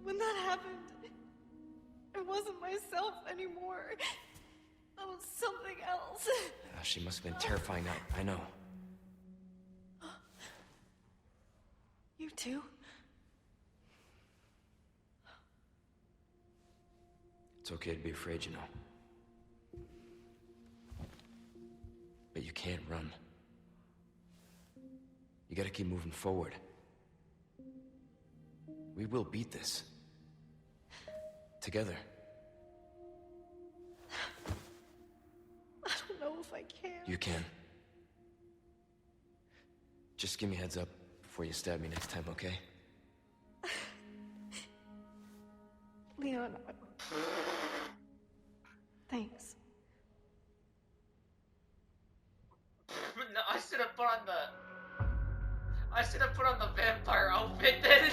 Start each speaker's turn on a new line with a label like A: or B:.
A: When that happened, I wasn't myself anymore. I was something else.
B: She must have been terrifying. I know.
A: You too?
B: It's okay to be afraid, you know. But you can't run. You gotta keep moving forward. We will beat this. Together.
A: I don't know if I can.
B: You can. Just give me a heads up before you stab me next time, okay?
A: Leon, thanks.
C: No, I should have put on the vampire outfit then.